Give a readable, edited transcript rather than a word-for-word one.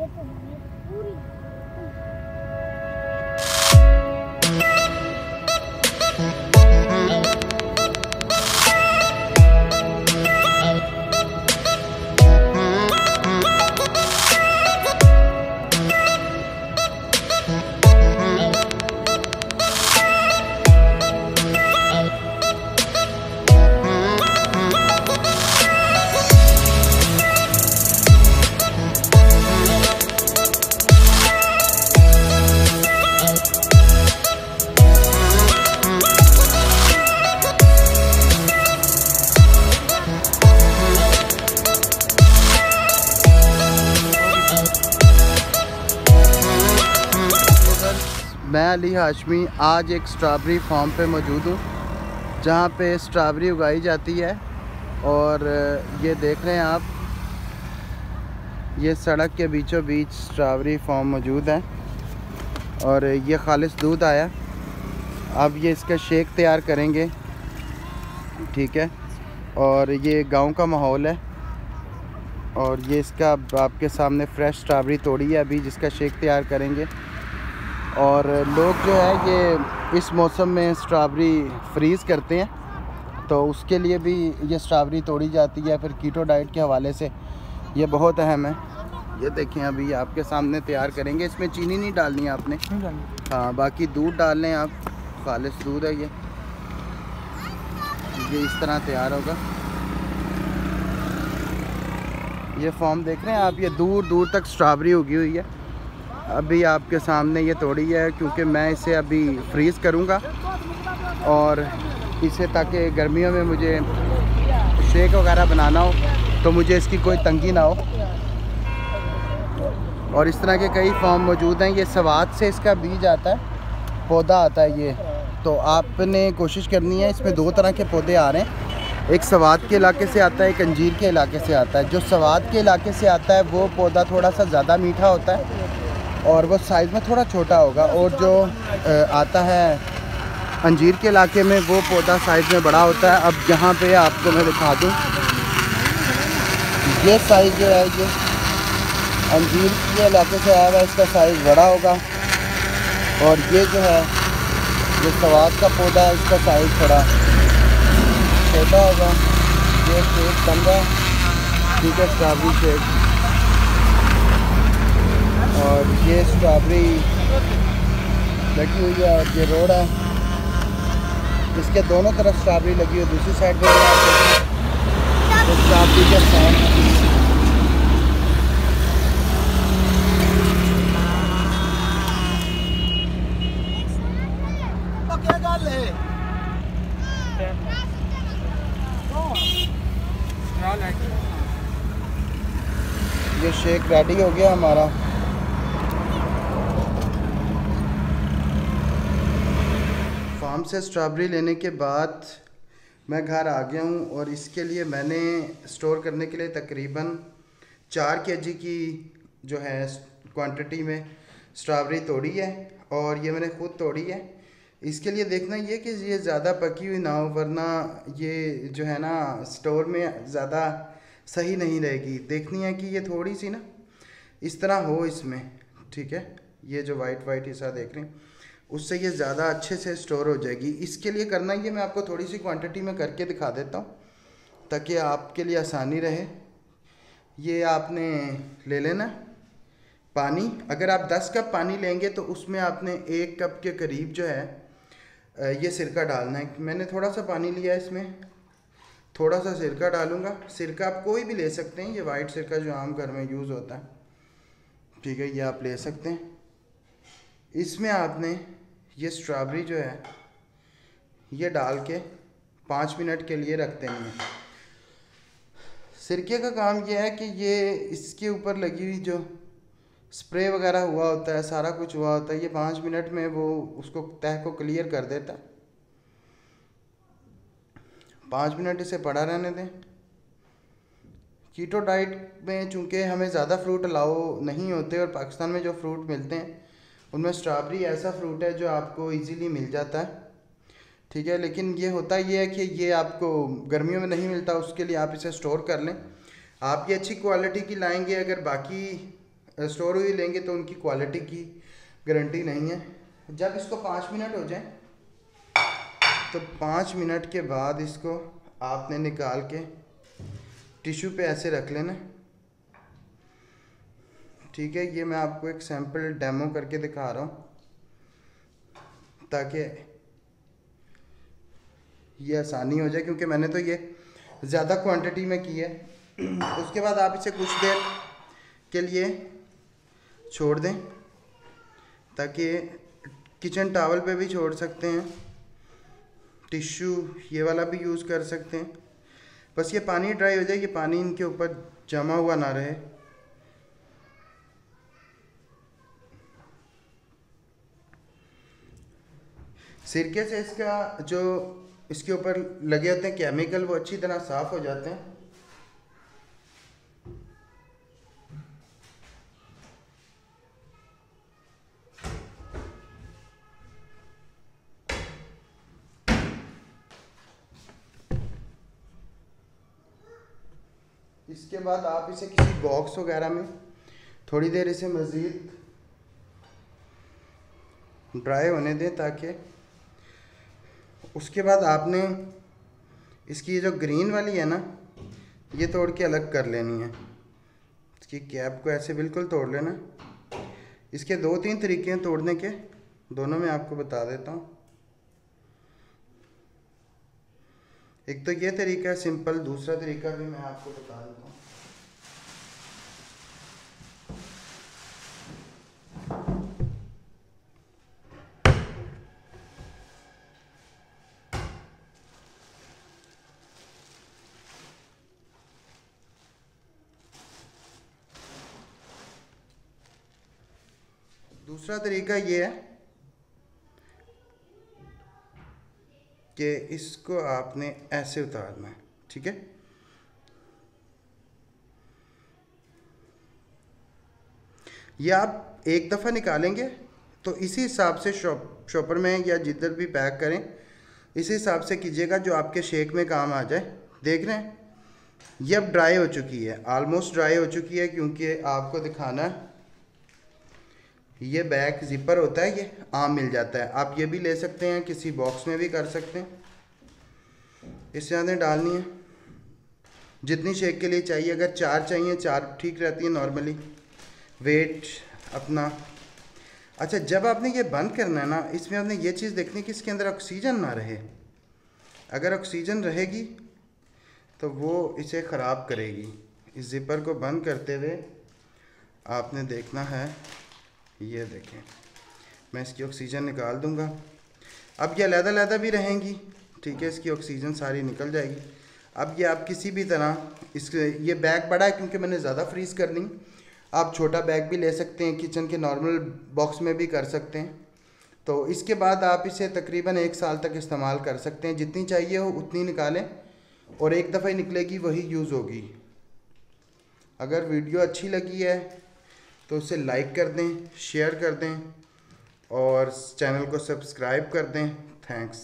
ये तो है पूरी। मैं अली हाशमी आज एक स्ट्रॉबेरी फार्म पे मौजूद हूँ जहाँ पे स्ट्रॉबेरी उगाई जाती है। और ये देख रहे हैं आप, ये सड़क के बीचों बीच स्ट्रॉबेरी फार्म मौजूद है। और ये खालिस दूध आया, अब ये इसका शेक तैयार करेंगे, ठीक है। और ये गांव का माहौल है और ये इसका आपके सामने फ्रेश स्ट्रॉबेरी तोड़ी है अभी, जिसका शेक तैयार करेंगे। और लोग जो है ये इस मौसम में स्ट्रॉबेरी फ्रीज़ करते हैं, तो उसके लिए भी ये स्ट्रॉबेरी तोड़ी जाती है। फिर कीटो डाइट के हवाले से ये बहुत अहम है। ये देखें अभी आपके सामने तैयार करेंगे, इसमें चीनी नहीं डालनी है आपने, हाँ, बाकी दूध डाल लें आप, खालिस दूध है ये इस तरह तैयार होगा। ये फॉर्म देख रहे हैं आप, ये दूर दूर तक स्ट्रॉबेरी उगी हुई है। अभी आपके सामने ये तोड़ी है क्योंकि मैं इसे अभी फ्रीज़ करूँगा और इसे, ताकि गर्मियों में मुझे शेक वगैरह बनाना हो तो मुझे इसकी कोई तंगी ना हो। और इस तरह के कई फॉर्म मौजूद हैं। ये सवात से इसका बीज आता है, पौधा आता है ये, तो आपने कोशिश करनी है। इसमें दो तरह के पौधे आ रहे हैं, एक सवात के इलाके से आता है, एक अंजीर के इलाके से आता है। जो सवात के इलाके से आता है वो पौधा थोड़ा सा ज़्यादा मीठा होता है और वो साइज़ में थोड़ा छोटा होगा। और जो आता है अंजीर के इलाके में, वो पौधा साइज़ में बड़ा होता है। अब यहाँ पे आपको मैं दिखा दूँ, ये साइज़ जो है ये अंजीर के इलाके से आया हुआ है, इसका साइज़ बड़ा होगा। और ये जो है ये सवाद का पौधा है, इसका साइज़ थोड़ा छोटा होगा। ये शेक बन रहा है, ठीक है, स्ट्रॉबेरी शेक। और ये स्ट्रॉबेरी लगी हुई है और ये रोड है, इसके दोनों तरफ स्ट्रॉबेरी लगी हुई है। दूसरी साइड पे तो स्ट्रॉबेरी के साथ ये शेक रेडी हो गया हमारा। फार्म से स्ट्रॉबेरी लेने के बाद मैं घर आ गया हूँ और इसके लिए मैंने स्टोर करने के लिए तकरीबन 4 kg की जो है क्वांटिटी में स्ट्रॉबेरी तोड़ी है और ये मैंने ख़ुद तोड़ी है। इसके लिए देखना ये कि ये ज़्यादा पकी हुई ना हो, वरना ये जो है ना स्टोर में ज़्यादा सही नहीं रहेगी। देखनी है कि ये थोड़ी सी ना इस तरह हो इसमें, ठीक है। ये जो वाइट वाइट हिस्सा देख रहे हैं, उससे ये ज़्यादा अच्छे से स्टोर हो जाएगी। इसके लिए करना ये मैं आपको थोड़ी सी क्वांटिटी में करके दिखा देता हूँ ताकि आपके लिए आसानी रहे। ये आपने ले लेना पानी, अगर आप 10 कप पानी लेंगे तो उसमें आपने 1 कप के करीब जो है ये सिरका डालना है। मैंने थोड़ा सा पानी लिया है, इसमें थोड़ा सा सिरका डालूँगा। सिरका आप कोई भी ले सकते हैं, ये वाइट सिरका जो आम घर में यूज़ होता है, ठीक है, ये आप ले सकते हैं। इसमें आपने ये स्ट्रॉबेरी जो है ये डाल के 5 मिनट के लिए रख देनी है। सिरके का काम ये है कि ये इसके ऊपर लगी हुई जो स्प्रे वगैरह हुआ होता है, सारा कुछ हुआ होता है, ये 5 मिनट में वो उसको तह को क्लियर कर देता है। 5 मिनट इसे पड़ा रहने दें। कीटो डाइट में चूँकि हमें ज़्यादा फ्रूट अलाउ नहीं होते और पाकिस्तान में जो फ्रूट मिलते हैं उनमें स्ट्रॉबेरी ऐसा फ्रूट है जो आपको इजीली मिल जाता है, ठीक है। लेकिन ये होता ये है कि ये आपको गर्मियों में नहीं मिलता, उसके लिए आप इसे स्टोर कर लें। आप ये अच्छी क्वालिटी की लाएंगे, अगर बाकी स्टोर हुई लेंगे तो उनकी क्वालिटी की गारंटी नहीं है। जब इसको 5 मिनट हो जाए तो 5 मिनट के बाद इसको आपने निकाल के टिश्यू पे ऐसे रख लेना। ठीक है, ये मैं आपको एक सैंपल डेमो करके दिखा रहा हूँ ताकि ये आसानी हो जाए, क्योंकि मैंने तो ये ज़्यादा क्वांटिटी में की है। उसके बाद आप इसे कुछ देर के लिए छोड़ दें, ताकि किचन टॉवल पे भी छोड़ सकते हैं, टिश्यू ये वाला भी यूज़ कर सकते हैं। बस ये पानी ड्राई हो जाए, ये पानी इनके ऊपर जमा हुआ ना रहे। सिरके से इसका जो इसके ऊपर लगे होते हैं केमिकल वो अच्छी तरह साफ़ हो जाते हैं। इसके बाद आप इसे किसी बॉक्स वगैरह में थोड़ी देर इसे मज़ीद ड्राई होने दें, ताकि उसके बाद आपने इसकी जो ग्रीन वाली है ना, ये तोड़ के अलग कर लेनी है। इसकी कैप को ऐसे बिल्कुल तोड़ लेना। इसके 2-3 तरीके हैं तोड़ने के, दोनों मैं आपको बता देता हूँ। एक तो ये तरीका है सिंपल, दूसरा तरीका भी मैं आपको बता देता हूँ। दूसरा तरीका ये है कि इसको आपने ऐसे उतारना है। ठीक है, ये आप एक दफ़ा निकालेंगे तो इसी हिसाब से शॉपर में या जिधर भी पैक करें इसी हिसाब से कीजिएगा जो आपके शेक में काम आ जाए। देख रहे हैं ये अब ड्राई हो चुकी है, ऑलमोस्ट ड्राई हो चुकी है, क्योंकि आपको दिखाना है ये बैक ज़िपर होता है, ये आम मिल जाता है। आप ये भी ले सकते हैं, किसी बॉक्स में भी कर सकते हैं। इससे ज़्यादा डालनी है जितनी शेक के लिए चाहिए। अगर 4 चाहिए 4 ठीक रहती है नॉर्मली, वेट अपना। अच्छा, जब आपने ये बंद करना है ना, इसमें आपने ये चीज़ देखनी है कि इसके अंदर ऑक्सीजन ना रहे। अगर ऑक्सीजन रहेगी तो वो इसे ख़राब करेगी। इस ज़िपर को बंद करते हुए आपने देखना है, ये देखें मैं इसकी ऑक्सीजन निकाल दूंगा। अब ये अलग-अलग भी रहेंगी, ठीक है, इसकी ऑक्सीजन सारी निकल जाएगी। अब ये आप किसी भी तरह इसके, ये बैग बड़ा है क्योंकि मैंने ज़्यादा फ्रीज़ करनी, आप छोटा बैग भी ले सकते हैं, किचन के नॉर्मल बॉक्स में भी कर सकते हैं। तो इसके बाद आप इसे तकरीबन 1 साल तक इस्तेमाल कर सकते हैं। जितनी चाहिए हो उतनी निकालें और एक दफ़ा ही निकलेगी वही यूज़ होगी। अगर वीडियो अच्छी लगी है तो उसे लाइक कर दें, शेयर कर दें और चैनल को सब्सक्राइब कर दें। थैंक्स।